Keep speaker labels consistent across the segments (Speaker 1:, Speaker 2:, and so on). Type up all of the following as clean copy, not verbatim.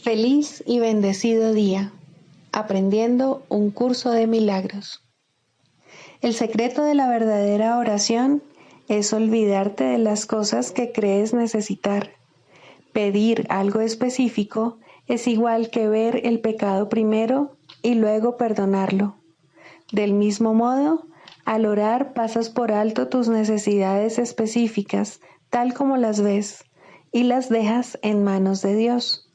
Speaker 1: Feliz y bendecido día, aprendiendo un curso de milagros. El secreto de la verdadera oración es olvidarte de las cosas que crees necesitar. Pedir algo específico es igual que ver el pecado primero y luego perdonarlo. Del mismo modo, al orar pasas por alto tus necesidades específicas, tal como las ves, y las dejas en manos de Dios.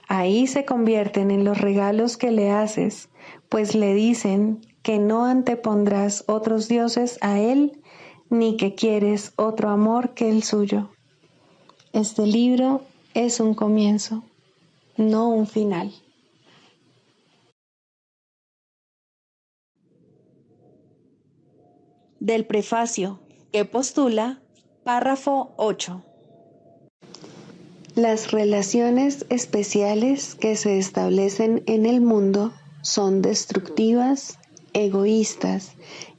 Speaker 1: Ahí se convierten en los regalos que le haces, pues le dicen que no antepondrás otros dioses a Él, ni que quieres otro amor que el suyo. Este libro es un comienzo, no un final. Del prefacio, que postula, párrafo 8. Las relaciones especiales que se establecen en el mundo son destructivas, egoístas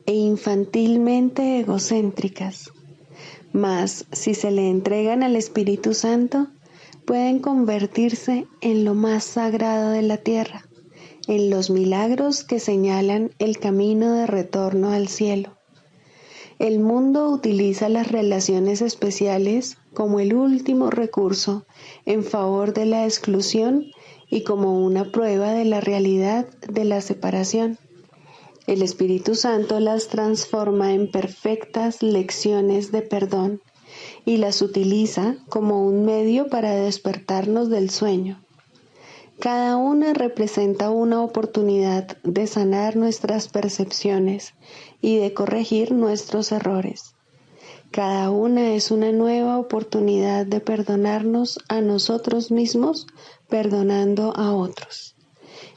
Speaker 1: e infantilmente egocéntricas. Mas, si se le entregan al Espíritu Santo, pueden convertirse en lo más sagrado de la tierra, en los milagros que señalan el camino de retorno al cielo. El mundo utiliza las relaciones especiales como el último recurso en favor de la exclusión y como una prueba de la realidad de la separación. El Espíritu Santo las transforma en perfectas lecciones de perdón y las utiliza como un medio para despertarnos del sueño. Cada una representa una oportunidad de sanar nuestras percepciones y de corregir nuestros errores. Cada una es una nueva oportunidad de perdonarnos a nosotros mismos, perdonando a otros.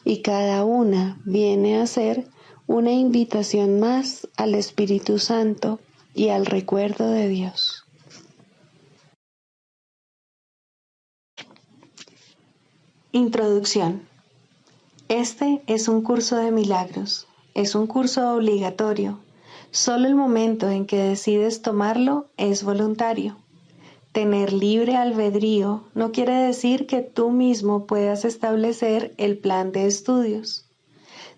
Speaker 1: Y cada una viene a ser una invitación más al Espíritu Santo y al recuerdo de Dios. Introducción. Este es un curso de milagros. Es un curso obligatorio. Solo el momento en que decides tomarlo es voluntario. Tener libre albedrío no quiere decir que tú mismo puedas establecer el plan de estudios.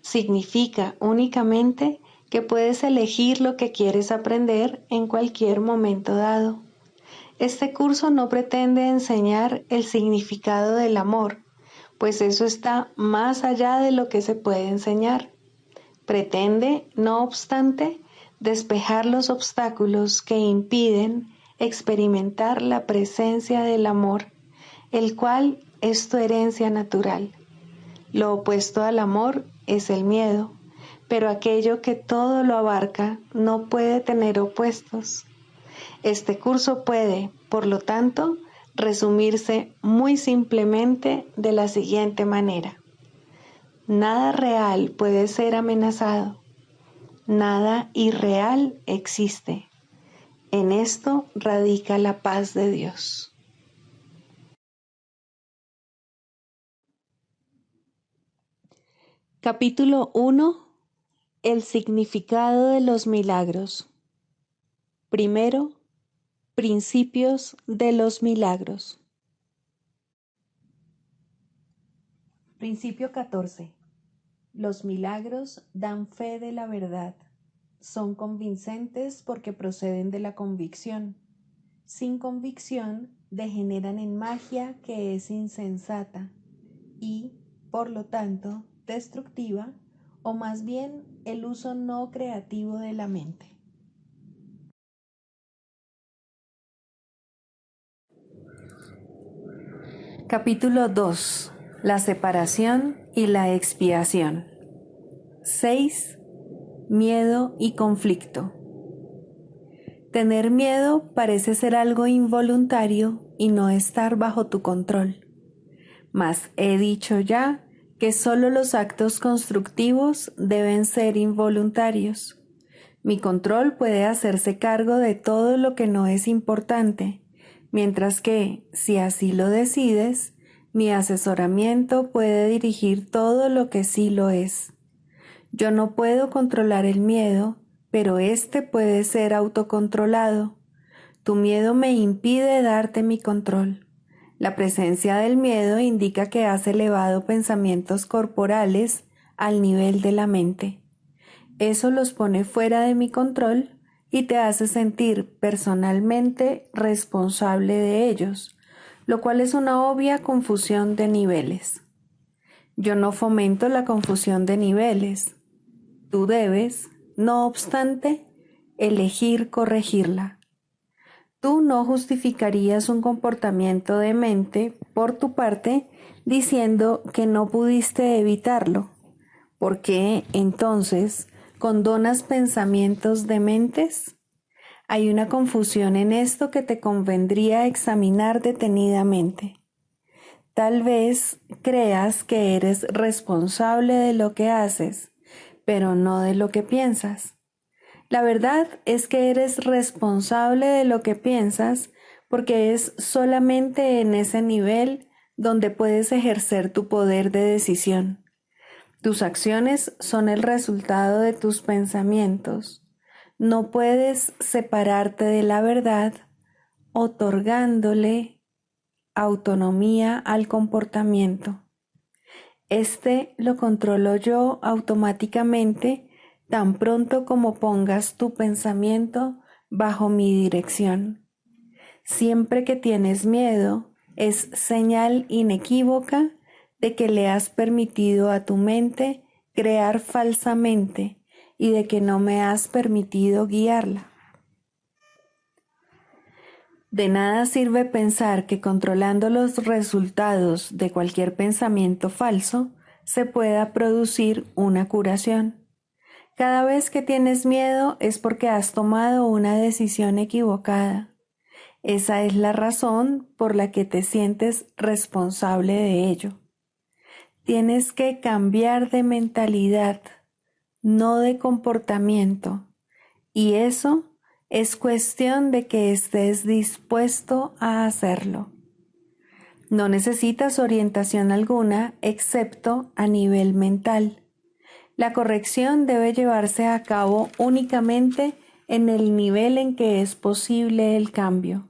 Speaker 1: Significa únicamente que puedes elegir lo que quieres aprender en cualquier momento dado. Este curso no pretende enseñar el significado del amor, pues eso está más allá de lo que se puede enseñar. Pretende, no obstante, despejar los obstáculos que impiden experimentar la presencia del amor, el cual es tu herencia natural. Lo opuesto al amor es el miedo, pero aquello que todo lo abarca no puede tener opuestos. Este curso puede, por lo tanto, resumirse muy simplemente de la siguiente manera. Nada real puede ser amenazado. Nada irreal existe. En esto radica la paz de Dios. Capítulo 1. El significado de los milagros. Primero, principios de los milagros. Principio 14. Los milagros dan fe de la verdad. Son convincentes porque proceden de la convicción. Sin convicción, degeneran en magia que es insensata y, por lo tanto, destructiva, o más bien el uso no creativo de la mente. Capítulo 2. La separación y la expiación. 6. Miedo y conflicto. Tener miedo parece ser algo involuntario y no estar bajo tu control. Mas he dicho ya que solo los actos constructivos deben ser involuntarios. Mi control puede hacerse cargo de todo lo que no es importante, mientras que, si así lo decides, mi asesoramiento puede dirigir todo lo que sí lo es. Yo no puedo controlar el miedo, pero éste puede ser autocontrolado. Tu miedo me impide darte mi control. La presencia del miedo indica que has elevado pensamientos corporales al nivel de la mente. Eso los pone fuera de mi control y te hace sentir personalmente responsable de ellos, lo cual es una obvia confusión de niveles. Yo no fomento la confusión de niveles. Tú debes, no obstante, elegir corregirla. Tú no justificarías un comportamiento demente por tu parte diciendo que no pudiste evitarlo. ¿Por qué, entonces, condonas pensamientos dementes? Hay una confusión en esto que te convendría examinar detenidamente. Tal vez creas que eres responsable de lo que haces, pero no de lo que piensas. La verdad es que eres responsable de lo que piensas porque es solamente en ese nivel donde puedes ejercer tu poder de decisión. Tus acciones son el resultado de tus pensamientos. No puedes separarte de la verdad otorgándole autonomía al comportamiento. Este lo controlo yo automáticamente tan pronto como pongas tu pensamiento bajo mi dirección. Siempre que tienes miedo, es señal inequívoca de que le has permitido a tu mente crear falsamente y de que no me has permitido guiarla. De nada sirve pensar que controlando los resultados de cualquier pensamiento falso se pueda producir una curación. Cada vez que tienes miedo es porque has tomado una decisión equivocada. Esa es la razón por la que te sientes responsable de ello. Tienes que cambiar de mentalidad, no de comportamiento, y eso es cuestión de que estés dispuesto a hacerlo. No necesitas orientación alguna excepto a nivel mental. La corrección debe llevarse a cabo únicamente en el nivel en que es posible el cambio.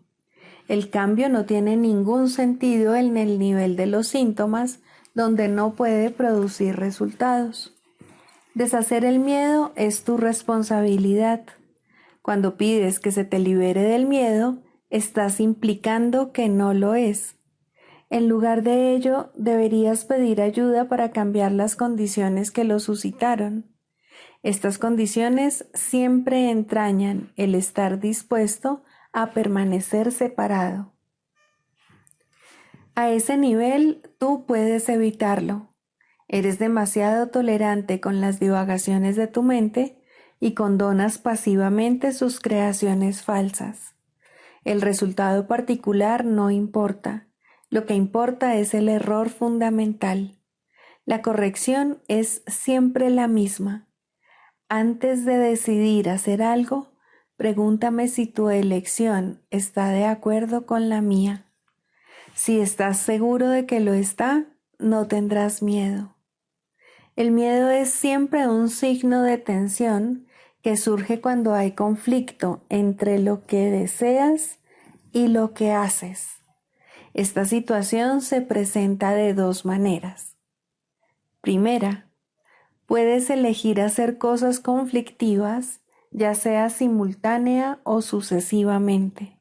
Speaker 1: El cambio no tiene ningún sentido en el nivel de los síntomas, donde no puede producir resultados. Deshacer el miedo es tu responsabilidad. Cuando pides que se te libere del miedo, estás implicando que no lo es. En lugar de ello, deberías pedir ayuda para cambiar las condiciones que lo suscitaron. Estas condiciones siempre entrañan el estar dispuesto a permanecer separado. A ese nivel, tú puedes evitarlo. Eres demasiado tolerante con las divagaciones de tu mente y condonas pasivamente sus creaciones falsas. El resultado particular no importa. Lo que importa es el error fundamental. La corrección es siempre la misma. Antes de decidir hacer algo, pregúntame si tu elección está de acuerdo con la mía. Si estás seguro de que lo está, no tendrás miedo. El miedo es siempre un signo de tensión que surge cuando hay conflicto entre lo que deseas y lo que haces. Esta situación se presenta de dos maneras. Primera, puedes elegir hacer cosas conflictivas, ya sea simultánea o sucesivamente.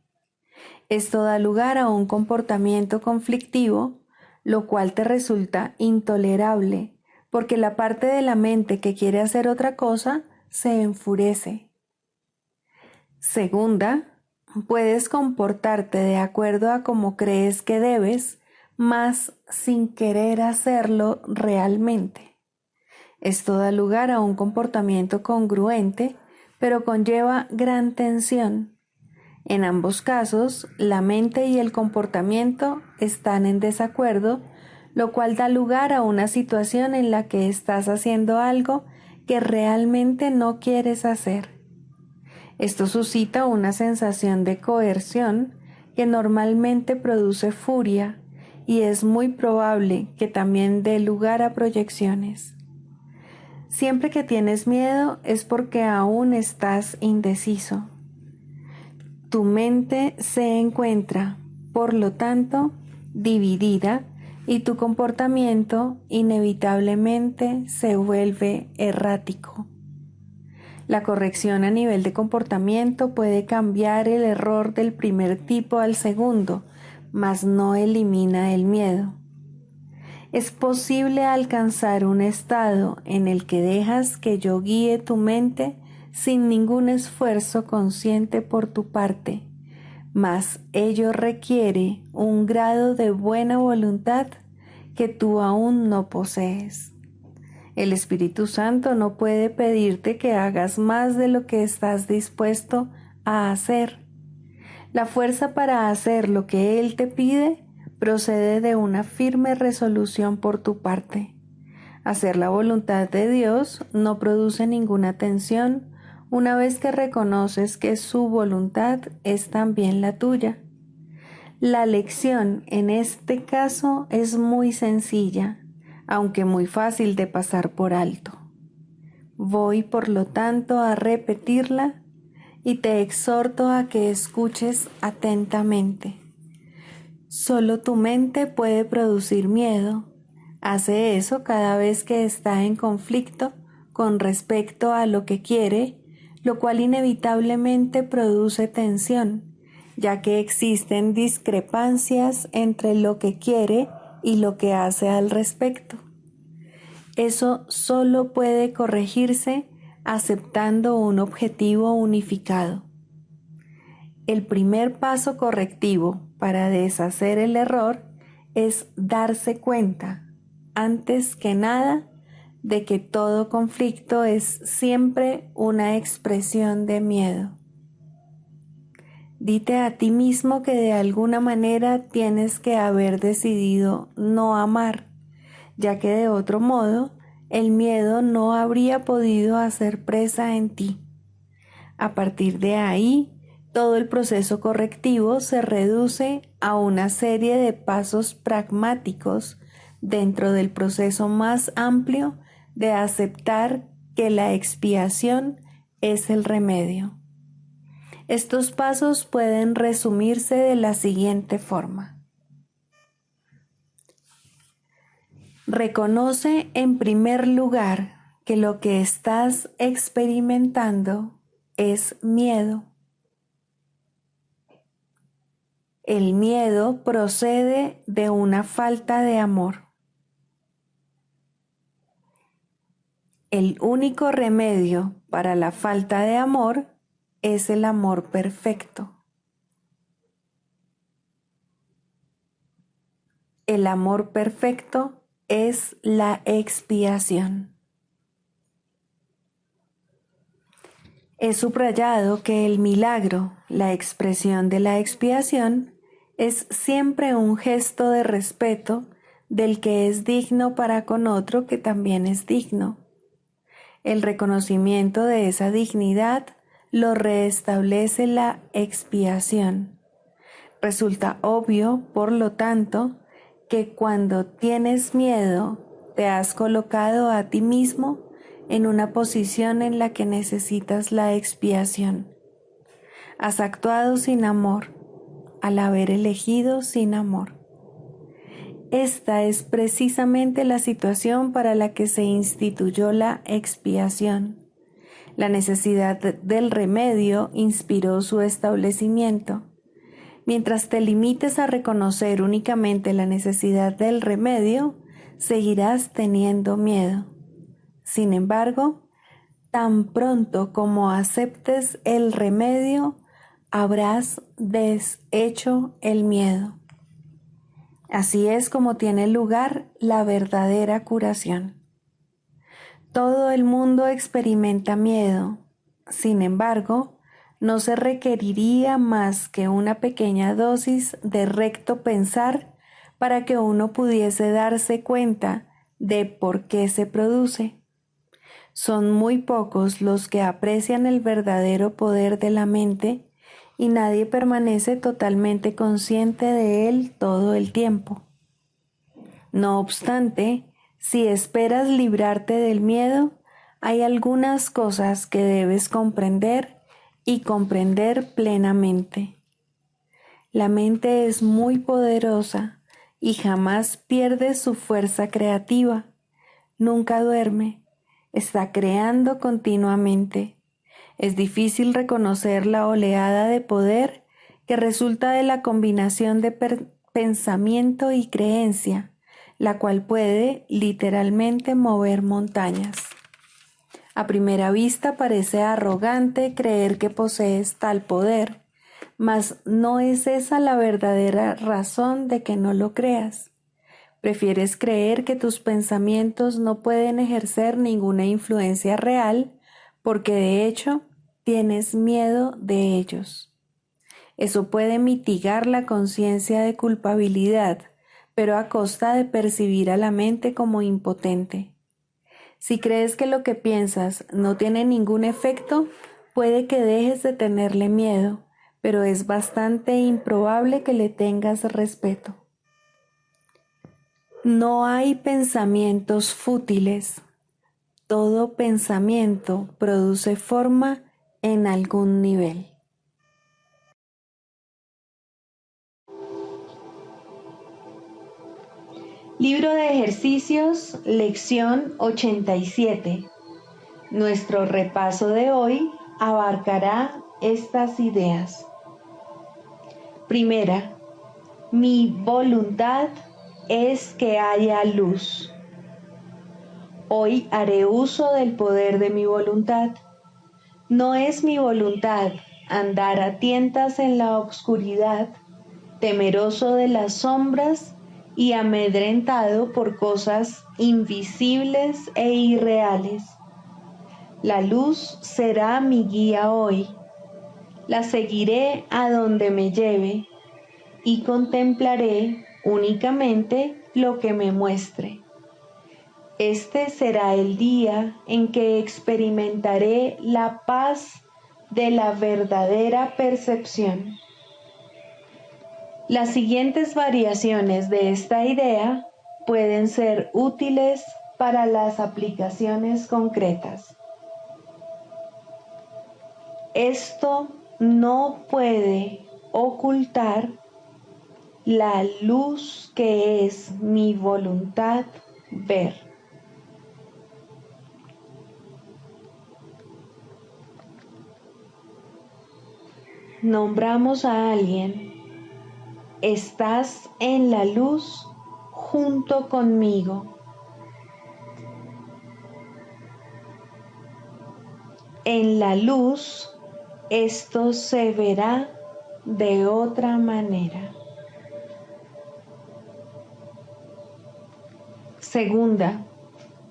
Speaker 1: Esto da lugar a un comportamiento conflictivo, lo cual te resulta intolerable, porque la parte de la mente que quiere hacer otra cosa se enfurece. Segunda, puedes comportarte de acuerdo a cómo crees que debes, mas sin querer hacerlo realmente. Esto da lugar a un comportamiento congruente, pero conlleva gran tensión. En ambos casos, la mente y el comportamiento están en desacuerdo, lo cual da lugar a una situación en la que estás haciendo algo que realmente no quieres hacer. Esto suscita una sensación de coerción que normalmente produce furia y es muy probable que también dé lugar a proyecciones. Siempre que tienes miedo es porque aún estás indeciso. Tu mente se encuentra, por lo tanto, dividida, y tu comportamiento inevitablemente se vuelve errático. La corrección a nivel de comportamiento puede cambiar el error del primer tipo al segundo, mas no elimina el miedo. Es posible alcanzar un estado en el que dejas que yo guíe tu mente sin ningún esfuerzo consciente por tu parte, mas ello requiere un grado de buena voluntad que tú aún no posees. El Espíritu Santo no puede pedirte que hagas más de lo que estás dispuesto a hacer. La fuerza para hacer lo que Él te pide procede de una firme resolución por tu parte. Hacer la voluntad de Dios no produce ninguna tensión una vez que reconoces que su voluntad es también la tuya. La lección en este caso es muy sencilla, aunque muy fácil de pasar por alto. Voy, por lo tanto, a repetirla y te exhorto a que escuches atentamente. Solo tu mente puede producir miedo. Hace eso cada vez que está en conflicto con respecto a lo que quiere, lo cual inevitablemente produce tensión, ya que existen discrepancias entre lo que quiere y lo que hace al respecto. Eso solo puede corregirse aceptando un objetivo unificado. El primer paso correctivo para deshacer el error es darse cuenta, antes que nada, de que todo conflicto es siempre una expresión de miedo. Dite a ti mismo que de alguna manera tienes que haber decidido no amar, ya que de otro modo el miedo no habría podido hacer presa en ti. A partir de ahí, todo el proceso correctivo se reduce a una serie de pasos pragmáticos dentro del proceso más amplio de aceptar que la expiación es el remedio. Estos pasos pueden resumirse de la siguiente forma. Reconoce en primer lugar que lo que estás experimentando es miedo. El miedo procede de una falta de amor. El único remedio para la falta de amor es el amor perfecto. El amor perfecto es la expiación. He subrayado que el milagro, la expresión de la expiación, es siempre un gesto de respeto del que es digno para con otro que también es digno. El reconocimiento de esa dignidad lo restablece la expiación. Resulta obvio, por lo tanto, que cuando tienes miedo, te has colocado a ti mismo en una posición en la que necesitas la expiación. Has actuado sin amor, al haber elegido sin amor. Esta es precisamente la situación para la que se instituyó la expiación. La necesidad del remedio inspiró su establecimiento. Mientras te limites a reconocer únicamente la necesidad del remedio, seguirás teniendo miedo. Sin embargo, tan pronto como aceptes el remedio, habrás deshecho el miedo. Así es como tiene lugar la verdadera curación. Todo el mundo experimenta miedo. Sin embargo, no se requeriría más que una pequeña dosis de recto pensar para que uno pudiese darse cuenta de por qué se produce. Son muy pocos los que aprecian el verdadero poder de la mente y nadie permanece totalmente consciente de él todo el tiempo. No obstante, si esperas librarte del miedo, hay algunas cosas que debes comprender y comprender plenamente. La mente es muy poderosa y jamás pierde su fuerza creativa. Nunca duerme, está creando continuamente. Es difícil reconocer la oleada de poder que resulta de la combinación de pensamiento y creencia, la cual puede literalmente mover montañas. A primera vista parece arrogante creer que posees tal poder, mas no es esa la verdadera razón de que no lo creas. Prefieres creer que tus pensamientos no pueden ejercer ninguna influencia real porque de hecho tienes miedo de ellos. Eso puede mitigar la conciencia de culpabilidad, pero a costa de percibir a la mente como impotente. Si crees que lo que piensas no tiene ningún efecto, puede que dejes de tenerle miedo, pero es bastante improbable que le tengas respeto. No hay pensamientos fútiles. Todo pensamiento produce forma en algún nivel. Libro de ejercicios, lección 87. Nuestro repaso de hoy abarcará estas ideas. Primera, mi voluntad es que haya luz. Hoy haré uso del poder de mi voluntad. No es mi voluntad andar a tientas en la oscuridad, temeroso de las sombras y amedrentado por cosas invisibles e irreales. La luz será mi guía hoy. La seguiré a donde me lleve y contemplaré únicamente lo que me muestre. Este será el día en que experimentaré la paz de la verdadera percepción. Las siguientes variaciones de esta idea pueden ser útiles para las aplicaciones concretas. Esto no puede ocultar la luz que es mi voluntad ver. Nombramos a alguien. Estás en la luz junto conmigo. En la luz esto se verá de otra manera. Segunda,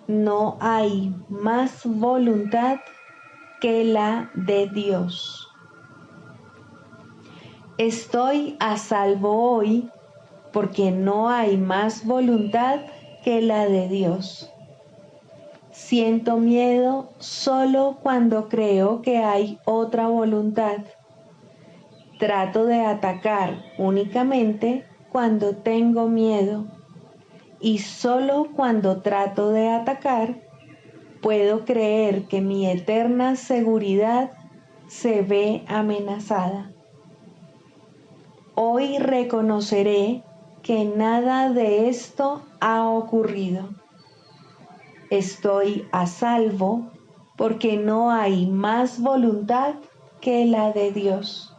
Speaker 1: no hay más voluntad que la de Dios. Estoy a salvo hoy porque no hay más voluntad que la de Dios. Siento miedo solo cuando creo que hay otra voluntad. Trato de atacar únicamente cuando tengo miedo. Y solo cuando trato de atacar, puedo creer que mi eterna seguridad se ve amenazada. Hoy reconoceré que nada de esto ha ocurrido. Estoy a salvo porque no hay más voluntad que la de Dios.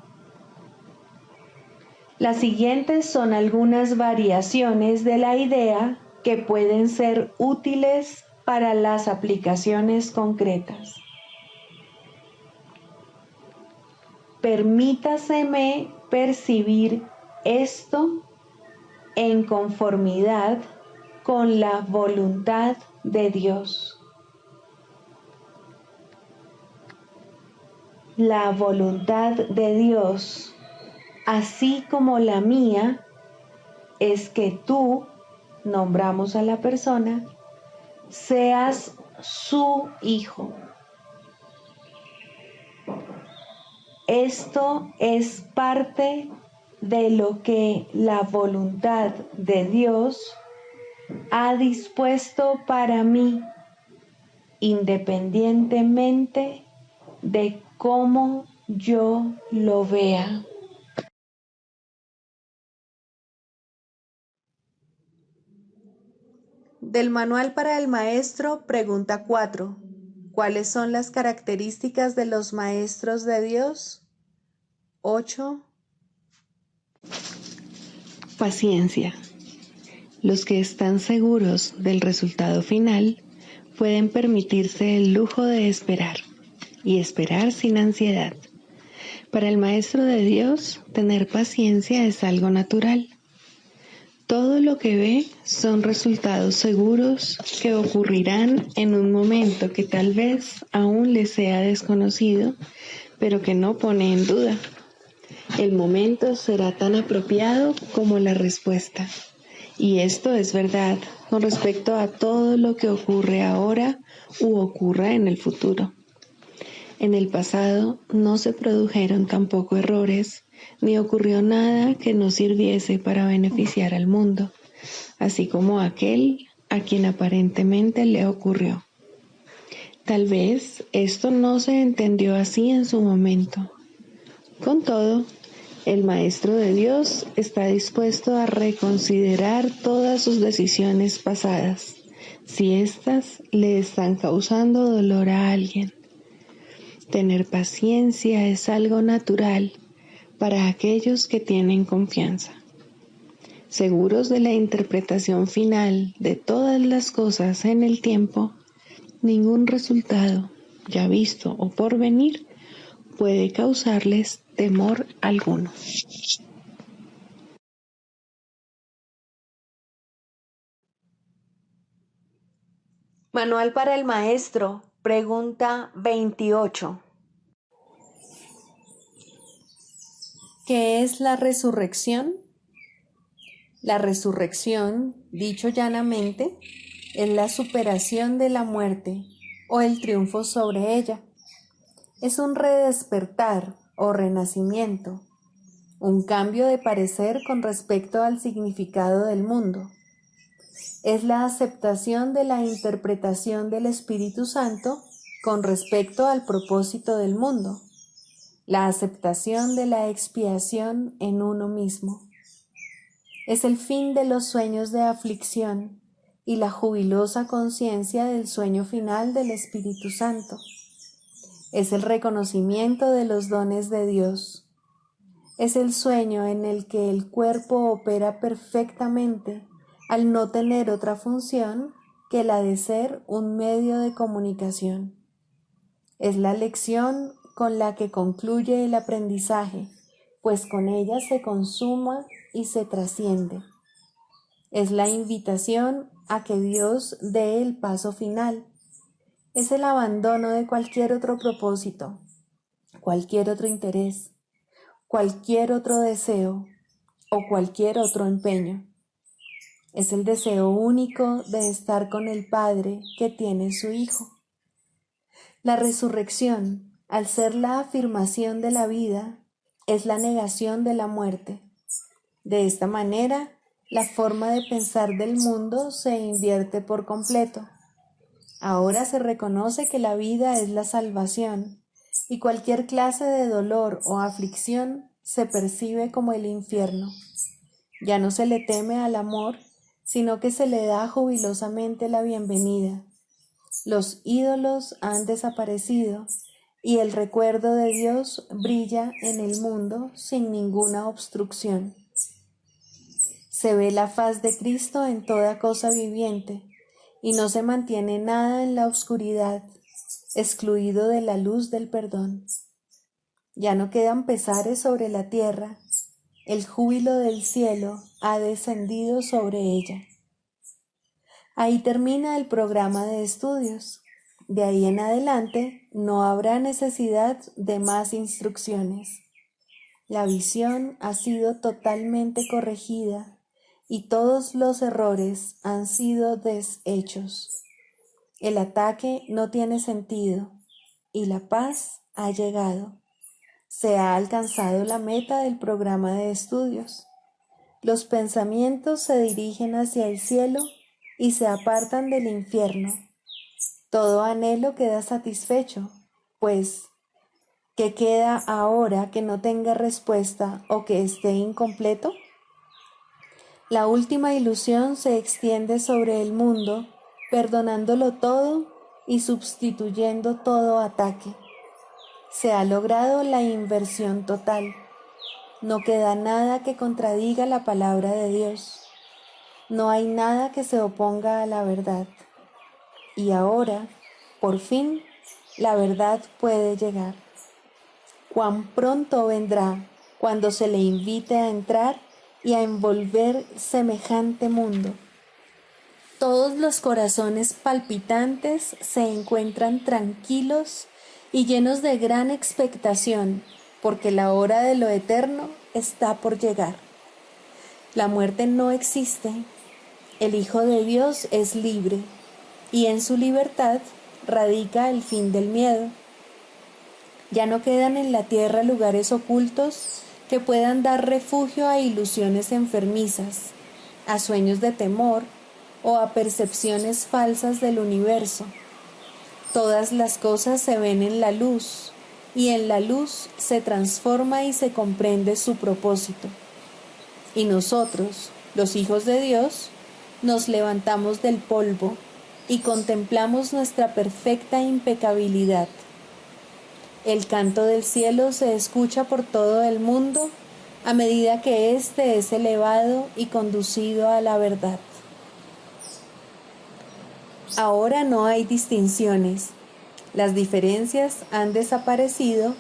Speaker 1: Las siguientes son algunas variaciones de la idea que pueden ser útiles para las aplicaciones concretas. Permítaseme percibir esto en conformidad con la voluntad de Dios. La voluntad de Dios, así como la mía, es que tú, nombramos a la persona, seas su hijo. Esto es parte de lo que la voluntad de Dios ha dispuesto para mí, independientemente de cómo yo lo vea. Del Manual para el Maestro, pregunta 4. ¿Cuáles son las características de los maestros de Dios? 8. Paciencia. Los que están seguros del resultado final pueden permitirse el lujo de esperar, y esperar sin ansiedad. Para el Maestro de Dios, tener paciencia es algo natural. Todo lo que ve son resultados seguros que ocurrirán en un momento que tal vez aún le sea desconocido, pero que no pone en duda. El momento será tan apropiado como la respuesta. Y esto es verdad con respecto a todo lo que ocurre ahora u ocurra en el futuro. En el pasado no se produjeron tampoco errores, ni ocurrió nada que no sirviese para beneficiar al mundo, así como aquel a quien aparentemente le ocurrió. Tal vez esto no se entendió así en su momento. Con todo, el Maestro de Dios está dispuesto a reconsiderar todas sus decisiones pasadas, si éstas le están causando dolor a alguien. Tener paciencia es algo natural para aquellos que tienen confianza. Seguros de la interpretación final de todas las cosas en el tiempo, ningún resultado, ya visto o por venir, puede causarles temor alguno. Manual para el Maestro, pregunta 28. ¿Qué es la resurrección? La resurrección, dicho llanamente, es la superación de la muerte o el triunfo sobre ella. Es un redespertar o renacimiento, un cambio de parecer con respecto al significado del mundo. Es la aceptación de la interpretación del Espíritu Santo con respecto al propósito del mundo, la aceptación de la expiación en uno mismo. Es el fin de los sueños de aflicción y la jubilosa conciencia del sueño final del Espíritu Santo. Es el reconocimiento de los dones de Dios. Es el sueño en el que el cuerpo opera perfectamente al no tener otra función que la de ser un medio de comunicación. Es la lección con la que concluye el aprendizaje, pues con ella se consuma y se trasciende. Es la invitación a que Dios dé el paso final. Es el abandono de cualquier otro propósito, cualquier otro interés, cualquier otro deseo o cualquier otro empeño. Es el deseo único de estar con el Padre que tiene su Hijo. La resurrección, al ser la afirmación de la vida, es la negación de la muerte. De esta manera, la forma de pensar del mundo se invierte por completo. Ahora se reconoce que la vida es la salvación y cualquier clase de dolor o aflicción se percibe como el infierno. Ya no se le teme al amor, sino que se le da jubilosamente la bienvenida. Los ídolos han desaparecido y el recuerdo de Dios brilla en el mundo sin ninguna obstrucción. Se ve la faz de Cristo en toda cosa viviente y no se mantiene nada en la oscuridad, excluido de la luz del perdón. Ya no quedan pesares sobre la tierra, el júbilo del cielo ha descendido sobre ella. Ahí termina el programa de estudios. De ahí en adelante no habrá necesidad de más instrucciones. La visión ha sido totalmente corregida y todos los errores han sido deshechos. El ataque no tiene sentido y la paz ha llegado. Se ha alcanzado la meta del programa de estudios. Los pensamientos se dirigen hacia el cielo y se apartan del infierno. Todo anhelo queda satisfecho, pues, ¿qué queda ahora que no tenga respuesta o que esté incompleto? La última ilusión se extiende sobre el mundo, perdonándolo todo y sustituyendo todo ataque. Se ha logrado la inversión total. No queda nada que contradiga la palabra de Dios. No hay nada que se oponga a la verdad. Y ahora, por fin, la verdad puede llegar. Cuán pronto vendrá cuando se le invite a entrar y a envolver semejante mundo. Todos los corazones palpitantes se encuentran tranquilos y llenos de gran expectación, porque la hora de lo eterno está por llegar. La muerte no existe, el Hijo de Dios es libre, y en su libertad radica el fin del miedo. Ya no quedan en la tierra lugares ocultos que puedan dar refugio a ilusiones enfermizas, a sueños de temor o a percepciones falsas del universo. Todas las cosas se ven en la luz, y en la luz se transforma y se comprende su propósito. Y nosotros, los hijos de Dios, nos levantamos del polvo y contemplamos nuestra perfecta impecabilidad. El canto del cielo se escucha por todo el mundo a medida que éste es elevado y conducido a la verdad. Ahora no hay distinciones, las diferencias han desaparecido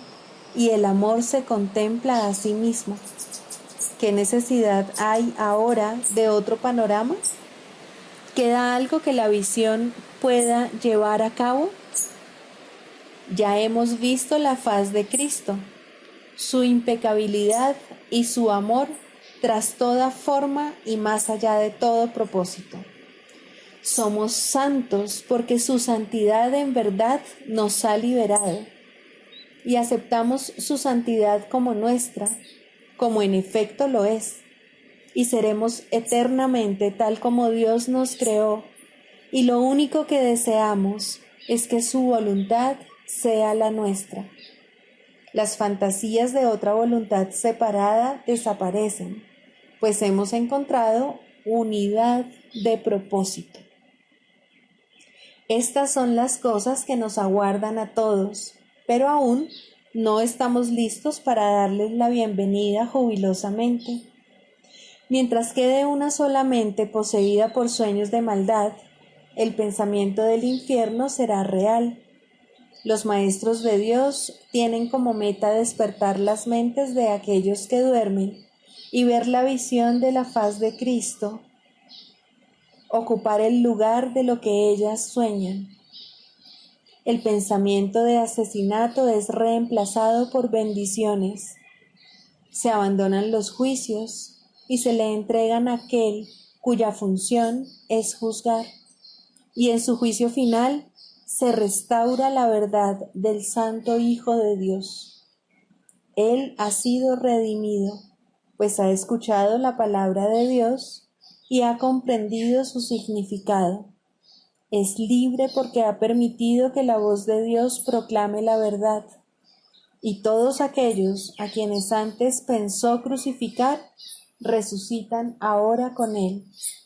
Speaker 1: y el amor se contempla a sí mismo. ¿Qué necesidad hay ahora de otro panorama? ¿Queda algo que la visión pueda llevar a cabo? Ya hemos visto la faz de Cristo, su impecabilidad y su amor tras toda forma y más allá de todo propósito. Somos santos porque su santidad en verdad nos ha liberado y aceptamos su santidad como nuestra, como en efecto lo es, y seremos eternamente tal como Dios nos creó, y lo único que deseamos es que su voluntad sea la nuestra. Las fantasías de otra voluntad separada desaparecen, pues hemos encontrado unidad de propósito. Estas son las cosas que nos aguardan a todos, pero aún no estamos listos para darles la bienvenida jubilosamente. Mientras quede una sola mente poseída por sueños de maldad, el pensamiento del infierno será real. Los maestros de Dios tienen como meta despertar las mentes de aquellos que duermen y ver la visión de la faz de Cristo, ocupar el lugar de lo que ellas sueñan. El pensamiento de asesinato es reemplazado por bendiciones. Se abandonan los juicios y se le entregan a aquel cuya función es juzgar. Y en su juicio final se restaura la verdad del Santo Hijo de Dios. Él ha sido redimido, pues ha escuchado la palabra de Dios y ha comprendido su significado. Es libre porque ha permitido que la voz de Dios proclame la verdad. Y todos aquellos a quienes antes pensó crucificar, resucitan ahora con Él,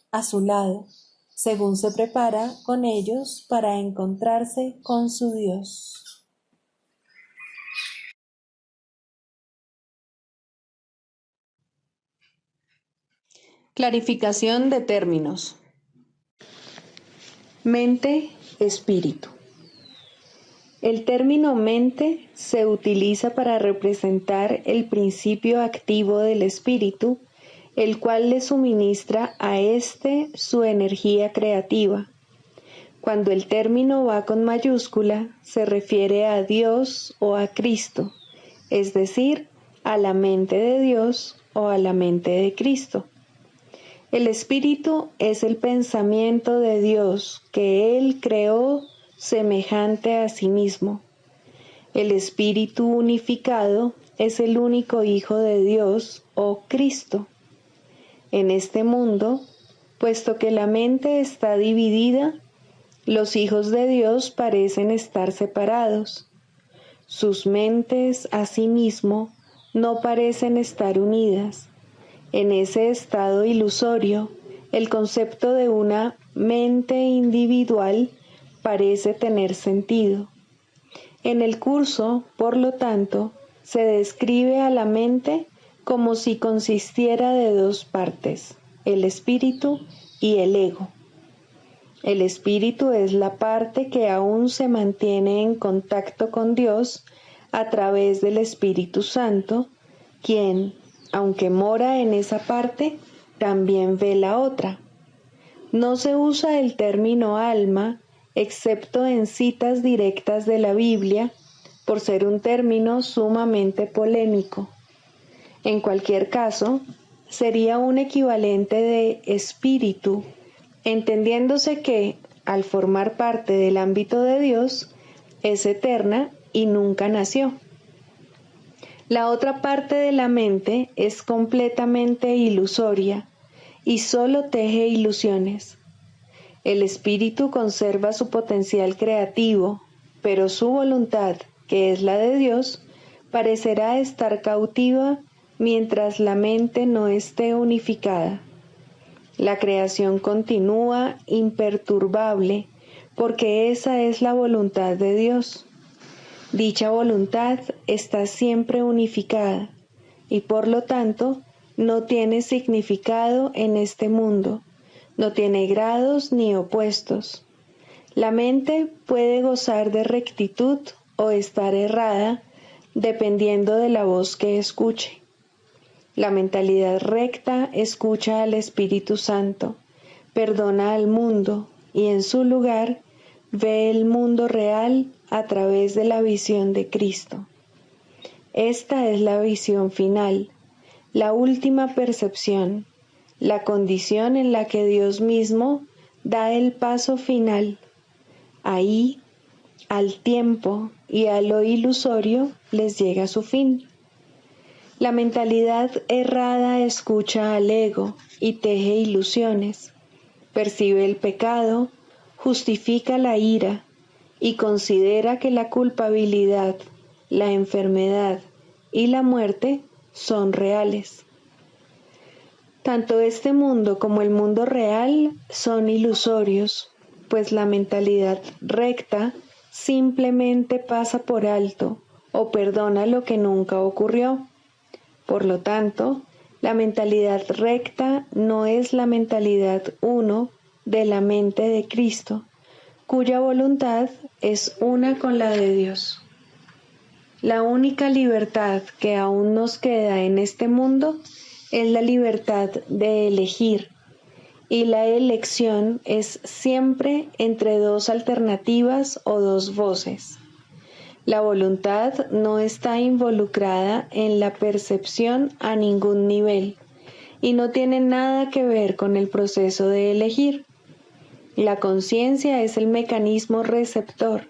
Speaker 1: a su lado, según se prepara con ellos para encontrarse con su Dios. Clarificación de términos. Mente, espíritu. El término mente se utiliza para representar el principio activo del espíritu, el cual le suministra a éste su energía creativa. Cuando el término va con mayúscula, se refiere a Dios o a Cristo, es decir, a la mente de Dios o a la mente de Cristo. El espíritu es el pensamiento de Dios que Él creó semejante a sí mismo. El espíritu unificado es el único Hijo de Dios o Cristo. En este mundo, puesto que la mente está dividida, los hijos de Dios parecen estar separados. Sus mentes, asimismo, no parecen estar unidas, En ese estado ilusorio, el concepto de una mente individual parece tener sentido. En el curso, por lo tanto, se describe a la mente como si consistiera de dos partes, el espíritu y el ego. El espíritu es la parte que aún se mantiene en contacto con Dios a través del Espíritu Santo, quien, aunque mora en esa parte, también ve la otra. No se usa el término alma, excepto en citas directas de la Biblia, por ser un término sumamente polémico. En cualquier caso, sería un equivalente de espíritu, entendiéndose que, al formar parte del ámbito de Dios, es eterna y nunca nació. La otra parte de la mente es completamente ilusoria y solo teje ilusiones. El espíritu conserva su potencial creativo, pero su voluntad, que es la de Dios, parecerá estar cautiva mientras la mente no esté unificada. La creación continúa imperturbable porque esa es la voluntad de Dios. Dicha voluntad está siempre unificada y por lo tanto no tiene significado en este mundo, no tiene grados ni opuestos. La mente puede gozar de rectitud o estar errada dependiendo de la voz que escuche. La mentalidad recta escucha al Espíritu Santo, perdona al mundo y en su lugar ve el mundo real a través de la visión de Cristo. Esta es la visión final, la última percepción, la condición en la que Dios mismo da el paso final. Ahí, al tiempo y a lo ilusorio les llega su fin. La mentalidad errada escucha al ego y teje ilusiones, percibe el pecado, justifica la ira y considera que la culpabilidad, la enfermedad y la muerte son reales. Tanto este mundo como el mundo real son ilusorios, pues la mentalidad recta simplemente pasa por alto o perdona lo que nunca ocurrió. Por lo tanto, la mentalidad recta no es la mentalidad uno de la mente de Cristo, cuya voluntad es una con la de Dios. La única libertad que aún nos queda en este mundo es la libertad de elegir, y la elección es siempre entre dos alternativas o dos voces. La voluntad no está involucrada en la percepción a ningún nivel y no tiene nada que ver con el proceso de elegir. La conciencia es el mecanismo receptor,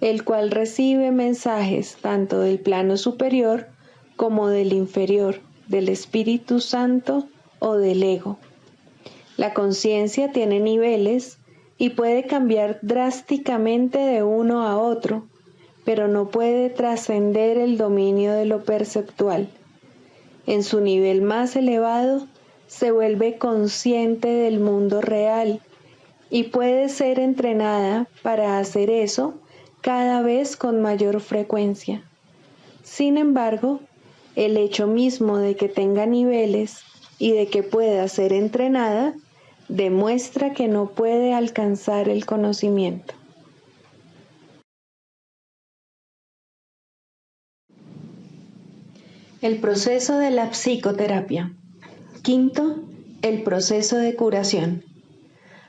Speaker 1: el cual recibe mensajes tanto del plano superior como del inferior, del Espíritu Santo o del ego. La conciencia tiene niveles y puede cambiar drásticamente de uno a otro, pero no puede trascender el dominio de lo perceptual. En su nivel más elevado, se vuelve consciente del mundo real y puede ser entrenada para hacer eso cada vez con mayor frecuencia. Sin embargo, el hecho mismo de que tenga niveles y de que pueda ser entrenada demuestra que no puede alcanzar el conocimiento. El proceso de la psicoterapia. Quinto, el proceso de curación.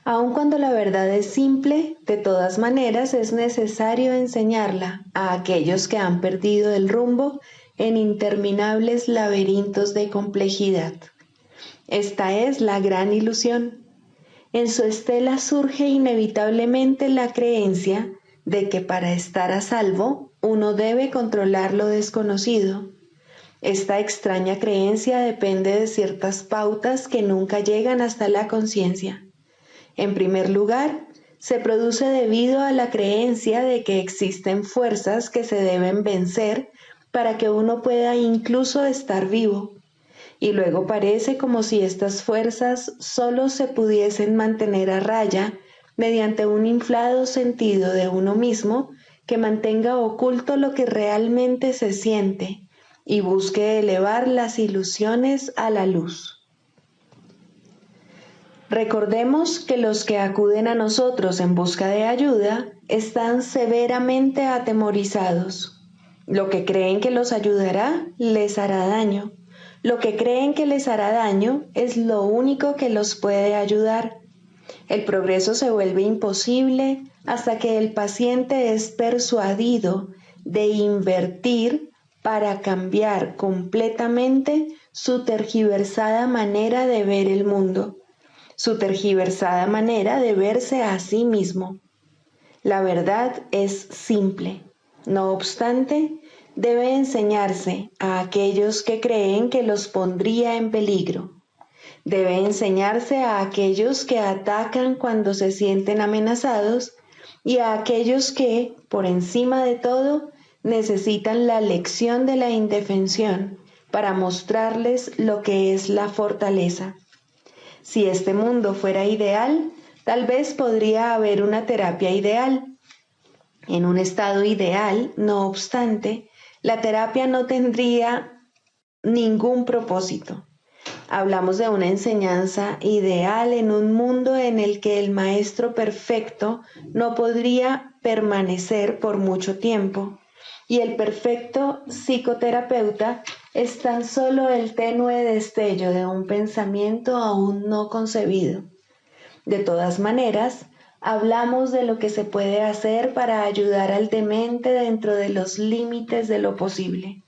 Speaker 1: Aun cuando la verdad es simple, de todas maneras es necesario enseñarla a aquellos que han perdido el rumbo en interminables laberintos de complejidad. Esta es la gran ilusión. En su estela surge inevitablemente la creencia de que para estar a salvo uno debe controlar lo desconocido. Esta extraña creencia depende de ciertas pautas que nunca llegan hasta la conciencia. En primer lugar, se produce debido a la creencia de que existen fuerzas que se deben vencer para que uno pueda incluso estar vivo. y luego parece como si estas fuerzas solo se pudiesen mantener a raya mediante un inflado sentido de uno mismo que mantenga oculto lo que realmente se siente y busque elevar las ilusiones a la luz. Recordemos que los que acuden a nosotros en busca de ayuda están severamente atemorizados. Lo que creen que los ayudará les hará daño. Lo que creen que les hará daño es lo único que los puede ayudar. El progreso se vuelve imposible hasta que el paciente es persuadido de invertir para cambiar completamente su tergiversada manera de ver el mundo, su tergiversada manera de verse a sí mismo. La verdad es simple. No obstante, debe enseñarse a aquellos que creen que los pondría en peligro. Debe enseñarse a aquellos que atacan cuando se sienten amenazados y a aquellos que, por encima de todo, necesitan la lección de la indefensión para mostrarles lo que es la fortaleza. Si este mundo fuera ideal, tal vez podría haber una terapia ideal. En un estado ideal, no obstante, la terapia no tendría ningún propósito. Hablamos de una enseñanza ideal en un mundo en el que el maestro perfecto no podría permanecer por mucho tiempo, y el perfecto psicoterapeuta es tan solo el tenue destello de un pensamiento aún no concebido. De todas maneras, hablamos de lo que se puede hacer para ayudar al demente dentro de los límites de lo posible.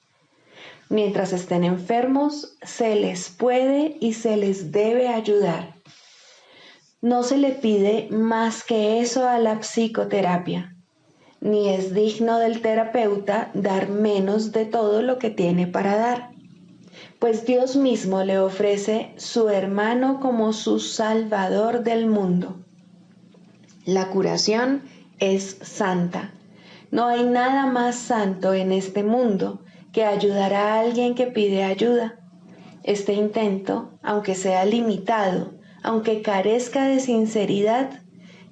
Speaker 1: Mientras estén enfermos, se les puede y se les debe ayudar. No se le pide más que eso a la psicoterapia, ni es digno del terapeuta dar menos de todo lo que tiene para dar, pues Dios mismo le ofrece su hermano como su salvador del mundo. La curación es santa. No hay nada más santo en este mundo que ayudar a alguien que pide ayuda. Este intento, aunque sea limitado, aunque carezca de sinceridad,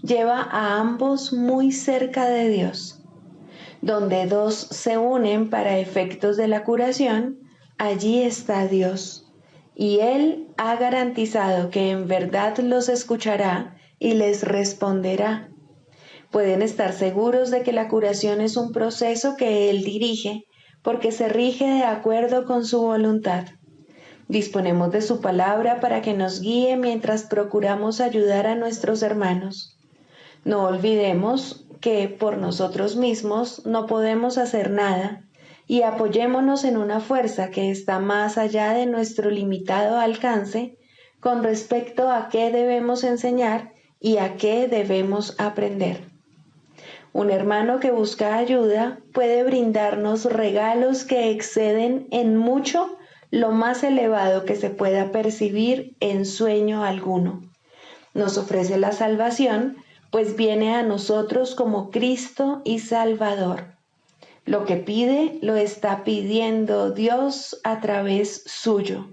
Speaker 1: lleva a ambos muy cerca de Dios. Donde dos se unen para efectos de la curación, allí está Dios, y Él ha garantizado que en verdad los escuchará y les responderá. Pueden estar seguros de que la curación es un proceso que Él dirige, porque se rige de acuerdo con su voluntad. Disponemos de su palabra para que nos guíe mientras procuramos ayudar a nuestros hermanos. No olvidemos que por nosotros mismos no podemos hacer nada y apoyémonos en una fuerza que está más allá de nuestro limitado alcance con respecto a qué debemos enseñar y a qué debemos aprender. Un hermano que busca ayuda puede brindarnos regalos que exceden en mucho lo más elevado que se pueda percibir en sueño alguno. Nos ofrece la salvación, pues viene a nosotros como Cristo y Salvador. Lo que pide lo está pidiendo Dios a través suyo,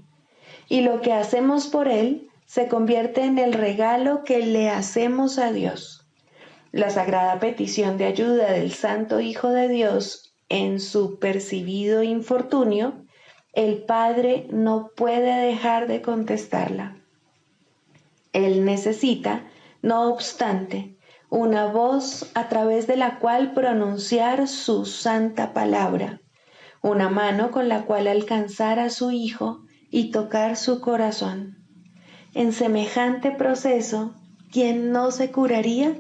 Speaker 1: y lo que hacemos por Él se convierte en el regalo que le hacemos a Dios. La sagrada petición de ayuda del Santo Hijo de Dios en su percibido infortunio, el Padre no puede dejar de contestarla. Él necesita, no obstante, una voz a través de la cual pronunciar su santa palabra, una mano con la cual alcanzar a su Hijo y tocar su corazón. En semejante proceso, ¿quién no se curaría?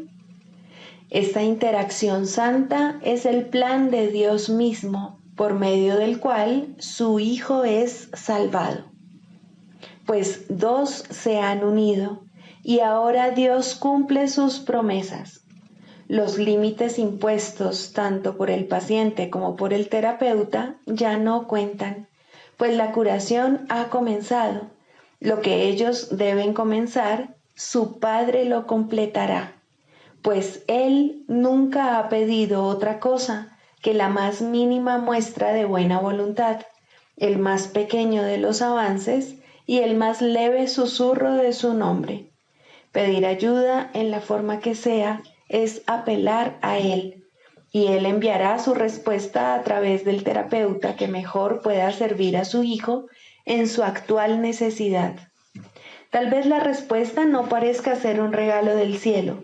Speaker 1: Esta interacción santa es el plan de Dios mismo, por medio del cual su Hijo es salvado. Pues dos se han unido, y ahora Dios cumple sus promesas. Los límites impuestos tanto por el paciente como por el terapeuta ya no cuentan, pues la curación ha comenzado. Lo que ellos deben comenzar, su Padre lo completará, pues Él nunca ha pedido otra cosa que la más mínima muestra de buena voluntad, el más pequeño de los avances y el más leve susurro de su nombre. Pedir ayuda en la forma que sea es apelar a Él, y Él enviará su respuesta a través del terapeuta que mejor pueda servir a su hijo en su actual necesidad. Tal vez la respuesta no parezca ser un regalo del cielo.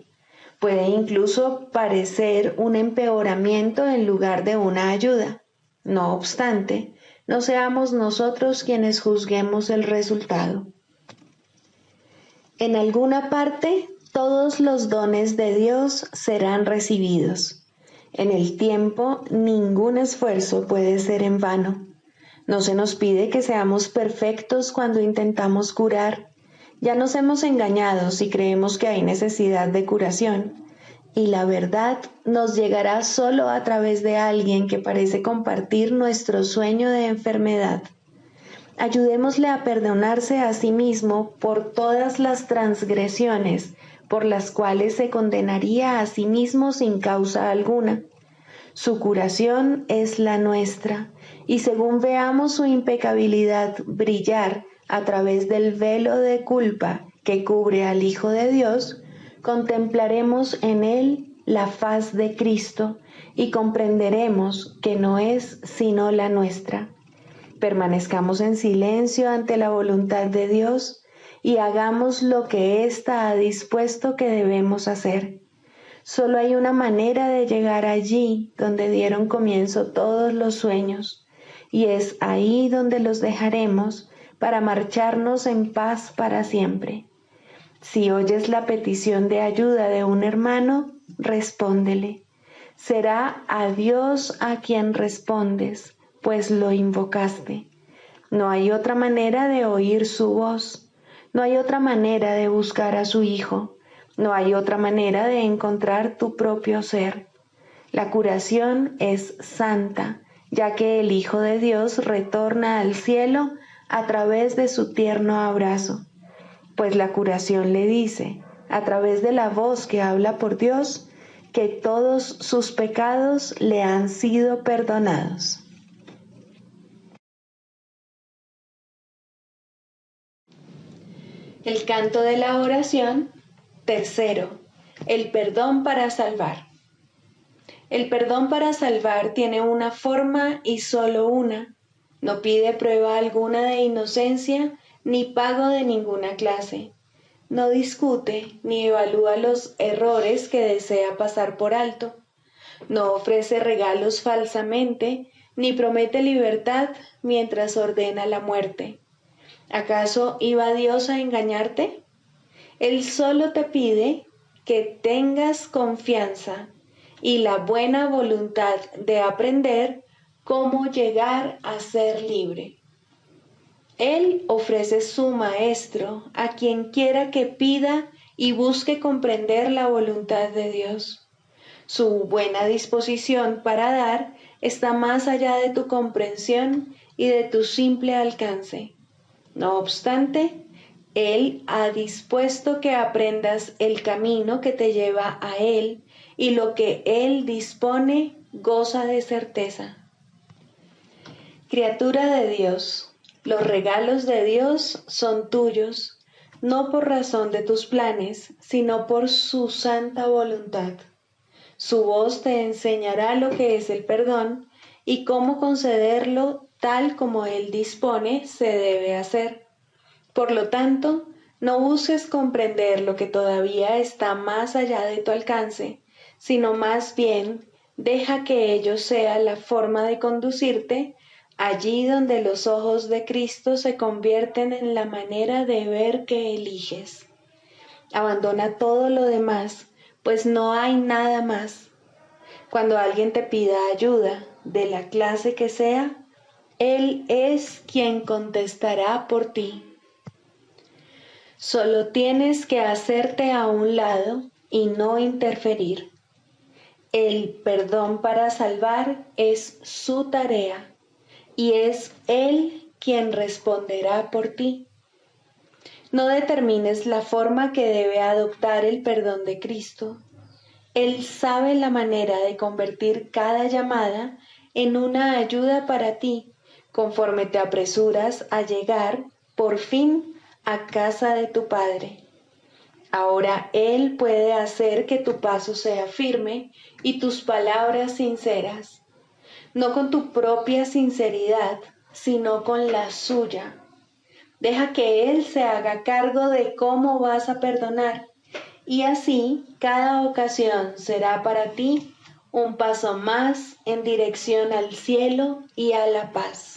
Speaker 1: Puede incluso parecer un empeoramiento en lugar de una ayuda. No obstante, no seamos nosotros quienes juzguemos el resultado. En alguna parte, todos los dones de Dios serán recibidos. En el tiempo, ningún esfuerzo puede ser en vano. No se nos pide que seamos perfectos cuando intentamos curar. Ya nos hemos engañado si creemos que hay necesidad de curación, y la verdad nos llegará solo a través de alguien que parece compartir nuestro sueño de enfermedad. Ayudémosle a perdonarse a sí mismo por todas las transgresiones por las cuales se condenaría a sí mismo sin causa alguna. Su curación es la nuestra, y según veamos su impecabilidad brillar a través del velo de culpa que cubre al Hijo de Dios, contemplaremos en él la faz de Cristo y comprenderemos que no es sino la nuestra. Permanezcamos en silencio ante la voluntad de Dios y hagamos lo que ésta ha dispuesto que debemos hacer. Solo hay una manera de llegar allí donde dieron comienzo todos los sueños, y es ahí donde los dejaremos para marcharnos en paz para siempre. Si oyes la petición de ayuda de un hermano, respóndele. Será a Dios a quien respondes, pues lo invocaste. No hay otra manera de oír su voz, no hay otra manera de buscar a su Hijo. No hay otra manera de encontrar tu propio ser. La curación es santa, ya que el Hijo de Dios retorna al cielo a través de su tierno abrazo. Pues la curación le dice, a través de la voz que habla por Dios, que todos sus pecados le han sido perdonados. El canto de la oración. Tercero, el perdón para salvar. El perdón para salvar tiene una forma y solo una. No pide prueba alguna de inocencia ni pago de ninguna clase. No discute ni evalúa los errores que desea pasar por alto. No ofrece regalos falsamente ni promete libertad mientras ordena la muerte. ¿Acaso iba Dios a engañarte? Él solo te pide que tengas confianza y la buena voluntad de aprender cómo llegar a ser libre. Él ofrece su maestro a quien quiera que pida y busque comprender la voluntad de Dios. Su buena disposición para dar está más allá de tu comprensión y de tu simple alcance. No obstante, Él ha dispuesto que aprendas el camino que te lleva a Él, y lo que Él dispone goza de certeza. Criatura de Dios, los regalos de Dios son tuyos, no por razón de tus planes, sino por su santa voluntad. Su voz te enseñará lo que es el perdón y cómo concederlo tal como Él dispone se debe hacer. Por lo tanto, no busques comprender lo que todavía está más allá de tu alcance, sino más bien deja que ello sea la forma de conducirte allí donde los ojos de Cristo se convierten en la manera de ver que eliges. Abandona todo lo demás, pues no hay nada más. Cuando alguien te pida ayuda, de la clase que sea, Él es quien contestará por ti. Solo tienes que hacerte a un lado y no interferir. El perdón para salvar es su tarea y es Él quien responderá por ti. No determines la forma que debe adoptar el perdón de Cristo. Él sabe la manera de convertir cada llamada en una ayuda para ti, conforme te apresuras a llegar, por fin, a casa de tu Padre. Ahora Él puede hacer que tu paso sea firme y tus palabras sinceras, no con tu propia sinceridad, sino con la suya. Deja que Él se haga cargo de cómo vas a perdonar, y así cada ocasión será para ti un paso más en dirección al cielo y a la paz.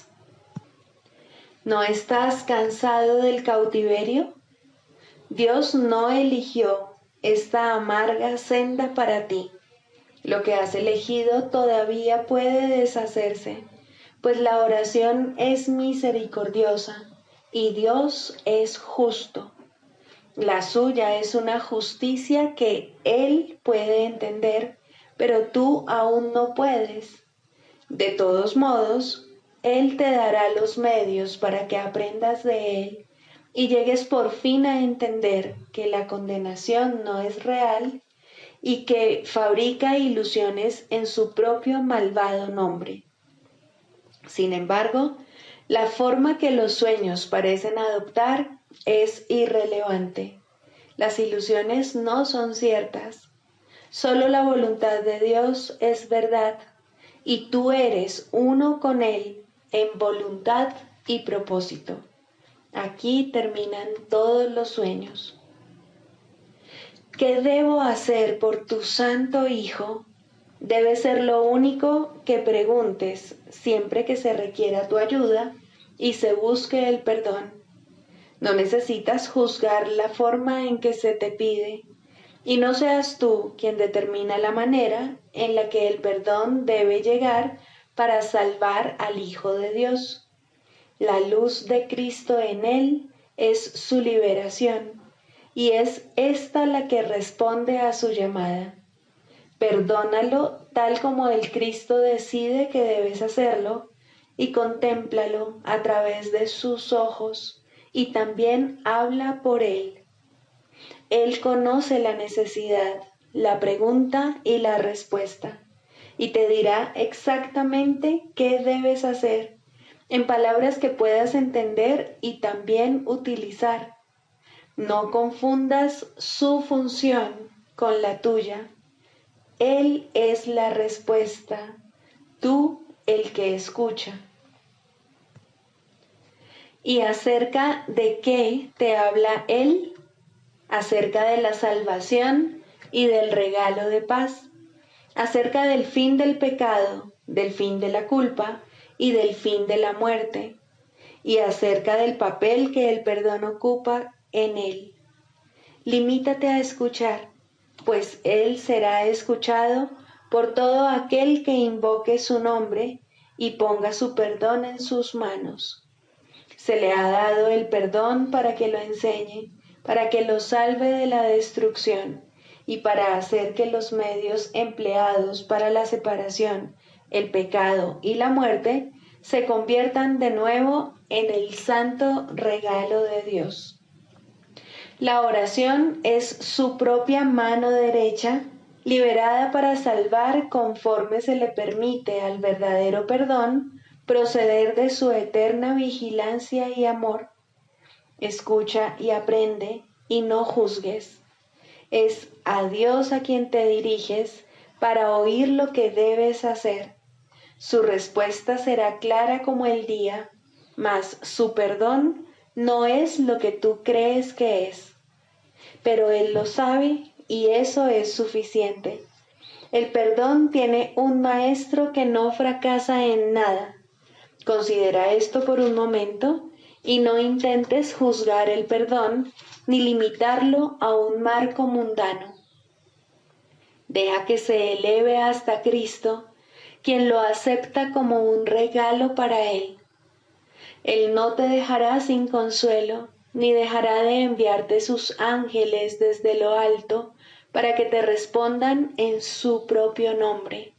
Speaker 1: ¿No estás cansado del cautiverio? Dios no eligió esta amarga senda para ti. Lo que has elegido todavía puede deshacerse, pues la oración es misericordiosa y Dios es justo. La suya es una justicia que Él puede entender, pero tú aún no puedes. De todos modos, Él te dará los medios para que aprendas de Él y llegues por fin a entender que la condenación no es real y que fabrica ilusiones en su propio malvado nombre. Sin embargo, la forma que los sueños parecen adoptar es irrelevante. Las ilusiones no son ciertas. Solo la voluntad de Dios es verdad y tú eres uno con Él en voluntad y propósito. Aquí terminan todos los sueños. ¿Qué debo hacer por tu Santo Hijo? Debe ser lo único que preguntes siempre que se requiera tu ayuda y se busque el perdón. No necesitas juzgar la forma en que se te pide, y no seas tú quien determina la manera en la que el perdón debe llegar para salvar al Hijo de Dios. La luz de Cristo en él es su liberación, y es esta la que responde a su llamada. Perdónalo tal como el Cristo decide que debes hacerlo, y contémplalo a través de sus ojos, y también habla por él. Él conoce la necesidad, la pregunta y la respuesta, y te dirá exactamente qué debes hacer, en palabras que puedas entender y también utilizar. No confundas su función con la tuya. Él es la respuesta, tú el que escucha. ¿Y acerca de qué te habla Él? Acerca de la salvación y del regalo de paz, acerca del fin del pecado, del fin de la culpa y del fin de la muerte, y acerca del papel que el perdón ocupa en él. Limítate a escuchar, pues Él será escuchado por todo aquel que invoque su nombre y ponga su perdón en sus manos. Se le ha dado el perdón para que lo enseñe, para que lo salve de la destrucción y para hacer que los medios empleados para la separación, el pecado y la muerte se conviertan de nuevo en el santo regalo de Dios. La oración es su propia mano derecha, liberada para salvar conforme se le permite al verdadero perdón proceder de su eterna vigilancia y amor. Escucha y aprende y no juzgues. Es a Dios a quien te diriges para oír lo que debes hacer. Su respuesta será clara como el día, mas su perdón no es lo que tú crees que es. Pero Él lo sabe y eso es suficiente. El perdón tiene un maestro que no fracasa en nada. Considera esto por un momento y no intentes juzgar el perdón ni limitarlo a un marco mundano. Deja que se eleve hasta Cristo, quien lo acepta como un regalo para Él. Él no te dejará sin consuelo, ni dejará de enviarte sus ángeles desde lo alto para que te respondan en su propio nombre.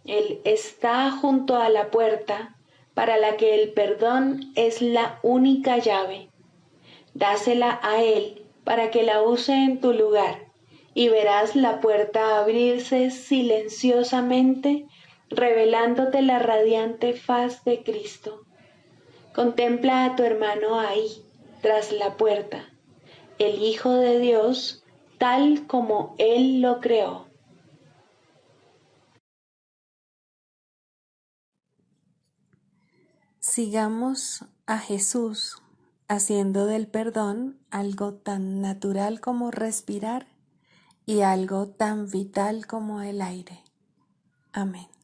Speaker 1: Él está junto a la puerta, para la que el perdón es la única llave. Dásela a Él para que la use en tu lugar, y verás la puerta abrirse silenciosamente, revelándote la radiante faz de Cristo. Contempla a tu hermano ahí, tras la puerta, el Hijo de Dios, tal como Él lo creó. Sigamos a Jesús haciendo del perdón algo tan natural como respirar y algo tan vital como el aire. Amén.